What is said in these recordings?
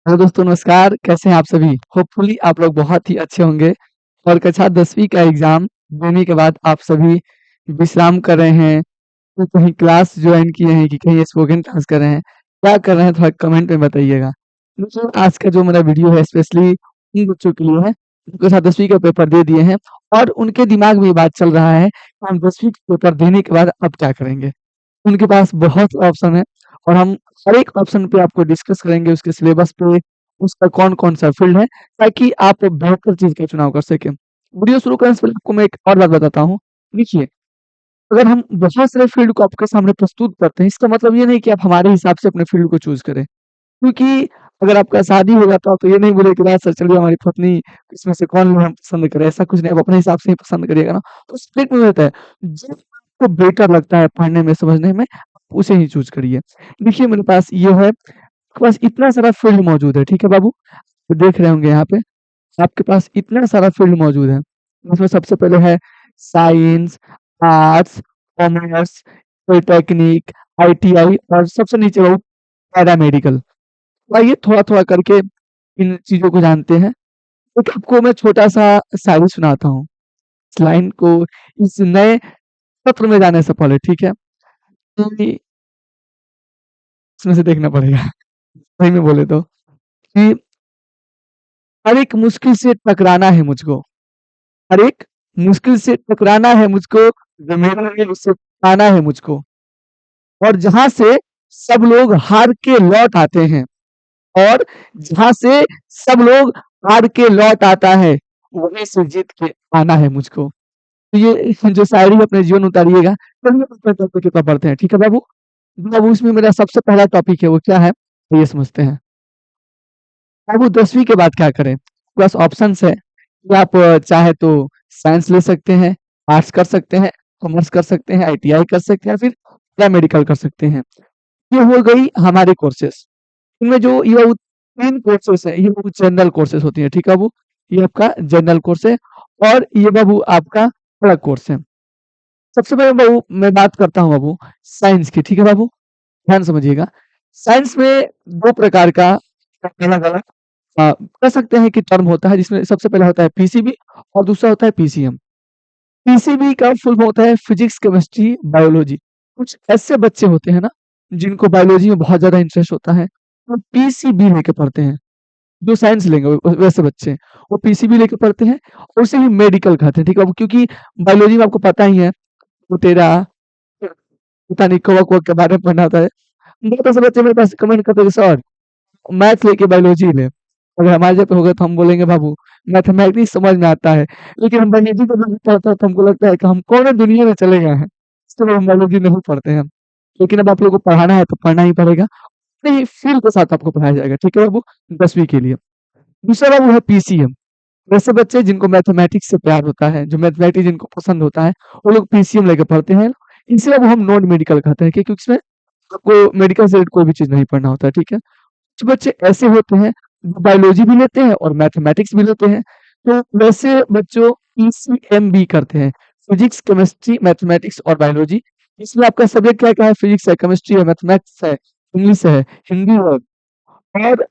Hello दोस्तों नमस्कार, कैसे हैं आप सभी? होपफुली आप लोग बहुत ही अच्छे होंगे और कक्षा 10वीं का एग्ज़ाम देने के बाद आप सभी विश्राम कर रहे हैं, तो कहीं क्लास जॉइन किए हैं कि कहीं स्पोकन क्लास कर रहे हैं? क्या कर रहे हैं थोड़ा कमेंट में बताइएगा। देखिए आज का जो मेरा वीडियो है स्पेशली उन बच्चों के लिए है, जो कक्षा 10वीं का पेपर दे दिए हैं और उनके दिमाग में ये बात चल रहा है कि हम 10वीं का पेपर देने के बाद अब क्या करेंगे? उनके पास बहुत ऑप्शन है और हम हर एक ऑप्शन पे आपको डिस्कस करेंगे उसके सिलेबस पे, उसका कौन-कौन सा फ़ील्ड है, ताकि आप बेहतर चीज़ का चुनाव कर सकें। वीडियो शुरू करने से पहले आपको मैं एक और बात बताता हूँ। देखिए, अगर हम बहुत सारे फ़ील्ड को आपके सामने प्रस्तुत करते हैं, इसका मतलब ये नहीं कि आप हमारे हिसाब से अपने फ़ील्ड को चूज़ करें। क्योंकि अगर आपका शादी होगा तो आप ये नहीं बोलेंगे कि सर चलिए हमारी पत्नी इसमें से कौन हम पसंद करें, ऐसा कुछ नहीं, आप अपने हिसाब से ही पसंद करिएगा ना। तो स्प्लिट में रहता है, जो आपको बेटर लगता है पढ़ने में, समझने में, आप उसे ही चूज़ करिए। देखिए मेरे पास ये है, आपके पास इतना सारा फ़ील्ड मौजूद है, ठीक है बाबू? तो देख रहे होंगे यहाँ पे, आपके पास इतना सारा फ़ील्ड मौजूद है। इसमें सबसे पहले है science, arts, commerce, polytechnic, ITI और सबसे नीचे बाबू पैरामेडिकल। तो आइए थोड़ा-थोड़ा करके इन चीज़ों को जानते हैं। एक आपको मैं छोटा-सा शायरी सुनाता हूँ। इस लाइन को इस नए सत्र में जाने से पहले, ठीक है? कि इसमें से देखना पड़ेगा, सही में बोले तो, कि हर एक मुश्किल से टकराना है मुझको, हर एक मुश्किल से टकराना है मुझको, जो मेरा है उससे पाना है मुझको। और जहाँ से सब लोग हार के लौट आते हैं और जहाँ से सब लोग हार के लौट आता है, वहीं से जीत के आना है मुझको। तो ये जो शायरी है अपने जीवन में उतारिएगा। चलिए अपने टॉपिक की तरफ बढ़ते हैं, ठीक है बाबू? बाबू इसमें मेरा सबसे पहला टॉपिक है वो क्या है? ये समझते हैं। बाबू 10वीं के बाद क्या करें? बस ऑप्शंस है कि आप चाहे तो साइंस ले सकते हैं, आर्ट्स कर सकते हैं, कॉमर्स कर सकते हैं, आईटीआई कर सकते हैं, फिर पैरामेडिकल कर सकते हैं। ये हो गई हमारी कोर्सेज़। इनमें जो ये 3 कोर्सेज़ हैं, ये बाबू जनरल कोर्सेज़ होती हैं, ठीक है बाबू? ये आपका जनरल कोर्स है और ये बाबू आपका अलग कोर्स है। सबसे पहले बाबू मैं बात करता हूँ बाबू साइंस की, ठीक है बाबू? ध्यान समझिएगा। साइंस में 2 प्रकार का अलग-अलग कह सकते हैं कि टर्म होता है जिसमें सबसे पहला होता है पीसीबी और दूसरा होता है पीसीएम। पीसीबी का फुल फॉर्म होता है फिजिक्स, केमिस्ट्री, बायोलॉजी। कुछ ऐसे बच्चे होते हैं ना, जिनको बायोलॉजी में बहुत ज़्यादा इंटरेस्ट होता है, वो पीसीबी लेके पढ़ते हैं। जो साइंस लेंगे वैसे बच्चे, वो पीसीबी लेके पढ़ते हैं और उसे ही मेडिकल कहते हैं, ठीक है? क्योंकि बायोलॉजी में आपको पता ही है, वो तेरा पता नहीं कवक-वक के बारे में पढ़ना होता है। बहुत ऐसे बच्चे मेरे पास कमेंट करते हैं कि सर मैथ्स लेके बायोलॉजी लें। अगर हमारी जगह पे होगा तो हम बोलेंगे बाबू मैथमेटिक्स समझ में आता है, लेकिन हम बायोलॉजी जब नहीं पढ़ते हैं तो हमको लगता है कि हम कौन दुनिया में चले गए हैं। इसलिए हम बायोलॉजी नहीं पढ़ते हैं। लेकिन अब आप लोगों को पढ़ाना है तो पढ़ना ही पड़ेगा। नहीं फ़ील के साथ आपको पढ़ाया जाएगा, ठीक है बाबू? 10वीं के लिए। दूसरा बाबू है पीसीएम। वैसे बच्चे जिनको मैथमेटिक्स से प्यार होता है, जो मैथमेटिक्स जिनको पसंद होता है, वो लोग पीसीएम लेके पढ़ते हैं। इसे अब हम नॉन मेडिकल कहते हैं क्योंकि इसमें आपको मेडिकल से रिलेटेड कोई भी चीज़ नहीं पढ़ना होता है, ठीक है? कुछ बच्चे ऐसे होते हैं जो बायोलॉजी भी लेते हैं और मैथमेटिक्स भी लेते हैं। तो वैसे बच्चों पीसीएम भी करते हैं। फिजिक्स, केमिस्ट्री, मैथमेटिक्स और बायोलॉजी। इसमें आपका सब्जेक्ट क्या-क्या है? फिजिक्स है, केमिस्ट्री है, मैथमेटिक्स है, इंग्लिश है, हिंदी है और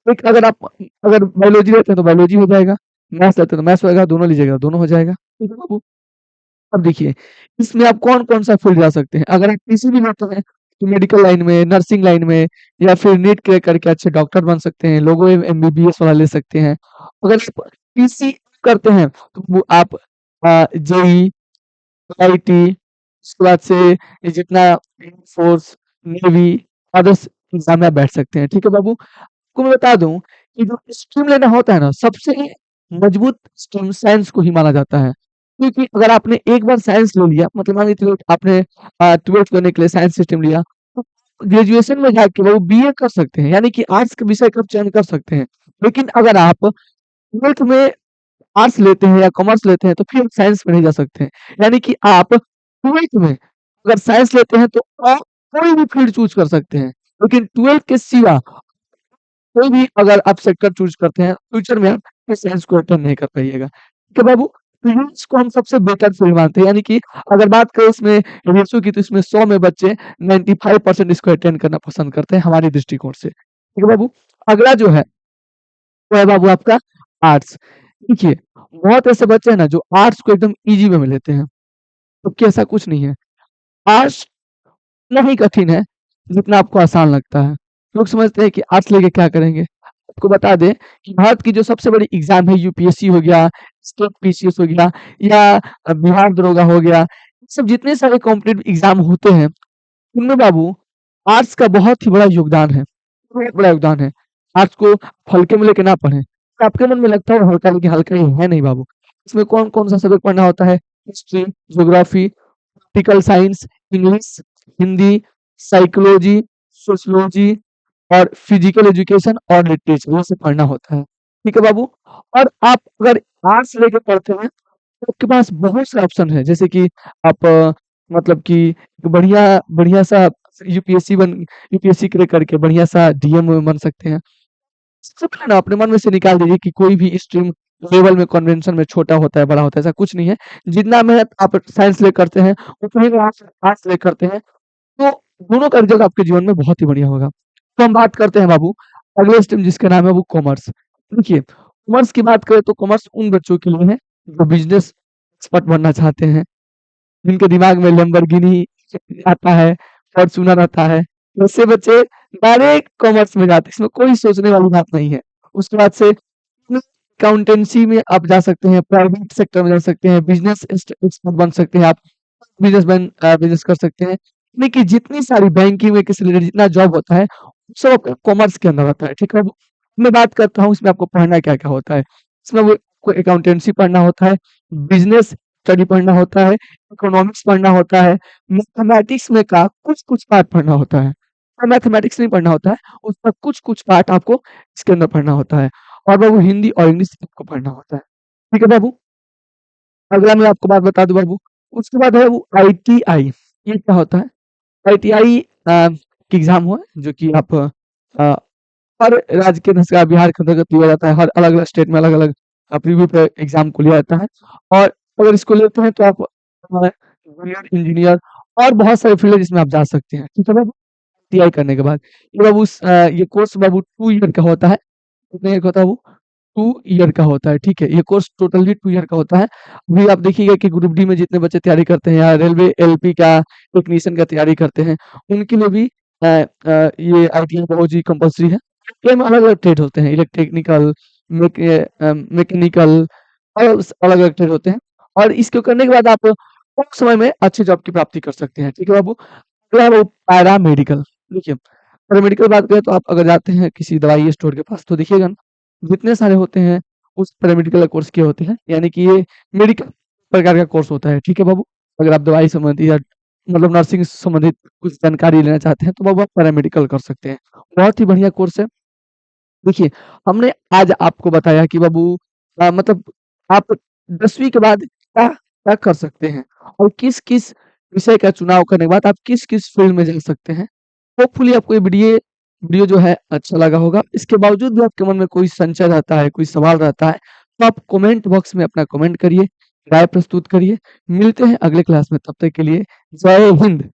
एक अगर बायोलॉजी लेते हैं तो बायोलॉजी हो जाएगा, मैथ्स लेते हैं तो मैथ्स होएगा, दोनों लीजिएगा दोनों हो जाएगा। ठीक है बाबू? अब देखिए, इसमें आप कौन-कौन सा फ़ील्ड जा सकते हैं? अगर आप पीसीबी लेते हैं, तो मेडिकल लाइन में, नर्सिंग लाइन में या फिर नीट क्लियर करके अच्छे डॉक्टर बन सकते हैं, लोगो एमबीबीएस वाला ले सकते हैं। अगर आप पीसी करते हैं, तो वो आप जेईई, आईआईटी उसके बाद से ये जितना air force, navy, others exam में आप बैठ सकते हैं। ठीक है बाबू? आपको मैं बता दूँ कि जो स्ट्रीम लेना होता है ना, सबसे मजबूत स्ट्रीम साइंस को ही माना जाता है। क्योंकि अगर आपने एक बार साइंस ले लिया मतलब मान लीजिए आपने 12th करने के लिए साइंस स्ट्रीम लिया, तो ग्रेजुएशन में जाके वो बीए कर सकते हैं, यानी कि आर्ट्स के विषय का चयन कर सकते हैं। लेकिन अगर आप 12th में आर्ट्स लेते हैं या कॉमर्स लेते हैं, तो फिर साइंस में नहीं जा सकते हैं। यानी कि आप 12th में अगर साइंस लेते हैं, तो आप कोई भी फील्ड चूज़ कर सकते हैं। लेकिन 12th के सिवा कोई भी अगर आप सेक्टर चूज़ करते हैं, फ्यूचर में आप इस साइंस को अटेंड नहीं कर पाइएगा। ठीक है बाबू? तो ये इसको हम सबसे बेटर फील्ड मानते हैं, यानी कि अगर बात करें इसमें रेशो की तो इसमें 100 में बच्चे 95% इसको अटेंड करना पसंद करते हैं हमारे दृष्टिकोण से। ठीक है बाबू? अगला जो है वो है बाबू आपका आर्ट्स। देखिए, बहुत ऐसे बच्चे हैं ना जो आर्ट्स को एकदम ईज़ी वे में लेते हैं, जबकि ऐसा कुछ नहीं है। आर्ट्स उतना ही कठिन है, जितना आपको आसान लगता है। लोग समझते हैं कि आर्ट्स लेके क्या करेंगे? आपको बता दें कि भारत की जो सबसे बड़ी एग्ज़ाम है यूपीएससी हो गया, स्टेट पीसीएस हो गया या बिहार दरोगा हो गया, ये सब जितने सारे कॉम्पिटिटिव एग्ज़ाम होते हैं, उनमें बाबू आर्ट्स का बहुत ही बड़ा योगदान है, बहुत बड़ा योगदान है। आर्ट्स को हल्के में लेके ना पढ़ें। तो आपके मन में लगता है हल्का, लेकिन हल्का ये है नहीं बाबू। इसमें कौन-कौन सा सब्जेक्ट पढ़ना होता है? History, geography, political science, English, Hindi, psychology, sociology और फिजिकल एजुकेशन और लिटरेचर ये सब पढ़ना होता है। ठीक है बाबू? और आप अगर आर्ट्स लेके पढ़ते हैं, तो आपके पास बहुत से ऑप्शन है, जैसे कि आप मतलब कि बढ़िया बढ़िया-सा यूपीएससी बन यूपीएससी क्रैक करके बढ़िया-सा डीएम बन सकते हैं। सबसे पहले ना अपने मन में से निकाल दीजिए कि कोई भी स्ट्रीम लेवल में कन्वेंशन में छोटा होता है, बड़ा होता है, ऐसा कुछ नहीं है। जितना मेहनत आप साइंस लेके करते हैं, उतनी ही आर्ट्स आर्ट्स लेके करते हैं, तो दोनों का रिज़ल्ट आपके जीवन में बहुत ही बढ़िया होगा। तो हम बात करते हैं बाबू, अगले स्ट्रीम जिसका नाम है वो कॉमर्स। देखिए, कॉमर्स की बात करें तो कॉमर्स उन बच्चों के लिए है, जो बिज़नेस एक्सपर्ट बनना चाहते हैं, जिनके दिमाग में लैम्बोर्गिनी आता है, फॉर्च्यूनर आता है, वैसे बच्चे डायरेक्ट कॉमर्स में जाते हैं, इसमें कोई सोचने वाली बात नहीं है। उसके बाद से अकाउंटेंसी में आप जा सकते हैं, प्राइवेट सेक्टर में जा सकते हैं, बिज़नेस एक्सपर्ट बन सकते हैं आप, बिज़नेस कर सकते हैं। यानी कि जितनी सारी बैंकिंग में से रिलेटेड जितना जॉब होता है, सब आपका कॉमर्स के अंदर आता है, ठीक है? अब मैं बात करता हूँ इसमें आपको पढ़ना क्या-क्या होता है। इसमें वो आपको अकाउंटेंसी पढ़ना होता है, बिज़नेस स्टडी पढ़ना होता है, इकोनॉमिक्स पढ़ना होता है, मैथमेटिक्स में का कुछ-कुछ पार्ट पढ़ना होता है। मैथमेटिक्स नहीं पढ़ना होता है, उसका कुछ-कुछ पार्ट आपको इसके अंदर पढ़ना होता है। और बाबू हिंदी और इंग्लिश आपको पढ़ना होता है। ठीक है बाबू? अगला मैं आपको बात बता दूँ बाबू, उसके बाद है वो आईटीआई। ये क्या होता है? आईटीआई एक एग्ज़ाम हुआ जो कि आप हर राज्य के जैसे बिहार के अंतर्गत लिया जाता है, हर अलग-अलग स्टेट में अलग-अलग प्रीव्यू पे एग्ज़ाम को लिया जाता है। और अगर इसको लेते हैं तो आप जूनियर इंजीनियर और बहुत सारे फील्ड है जिसमें आप जा सकते हैं। ठीक है बाबू? टीआई करने के बाद। ये बाबू ये कोर्स बाबू 2 ईयर का होता है। कितने ईयर का होता है वो? 2 ईयर का होता है, ठीक है? ये कोर्स टोटली 2 ईयर का होता है। अभी आप देखिएगा कि ग्रुप डी में जितने बच्चे तैयारी करते हैं या रेलवे एलपी का टेक्नीशियन का तैयारी करते हैं, उनके लिए भी ये आईटीआई बहुत ही कंपल्सरी है। आईटीआई में अलग-अलग ट्रेड होते हैं, इलेक्ट्रिकल, मैकेनिकल और स अलग-अलग ट्रेड होते हैं और इसको करने के बाद आप कम समय में अच्छी जॉब की प्राप्ति कर सकते हैं, ठीक है बाबू? अगला है वो पैरामेडिकल। देखिए, पैरामेडिकल बात करें तो आप अगर जाते हैं किसी दवाई स्टोर के पास तो देखिएगा ना, जितने सारे होते हैं, उस पैरामेडिकल का कोर्स किए होते हैं। यानी कि ये मेडिकल प्रकार का कोर्स होता है, ठीक है बाबू? अगर आप दवाई संबंधी या मतलब नर्सिंग से संबंधित कुछ जानकारी लेना चाहते हैं, तो बाबू आप पैरामेडिकल कर सकते हैं। बहुत ही बढ़िया कोर्स है। देखिए, हमने आज आपको बताया कि बाबू मतलब आप 10वीं के बाद क्या क्या कर सकते हैं और किस-किस विषय का चुनाव करने के बाद आप किस-किस फ़ील्ड में जा सकते हैं। होपफुली आपको ये वीडियो जो है अच्छा लगा होगा। इसके बावजूद भी आपके मन में कोई संशय रहता है, कोई सवाल रहता है, तो आप कमेंट बॉक्स में अपना कमेंट करिए, राय प्रस्तुत करिए। मिलते हैं अगले क्लास में, तब तक के लिए जय हिंद।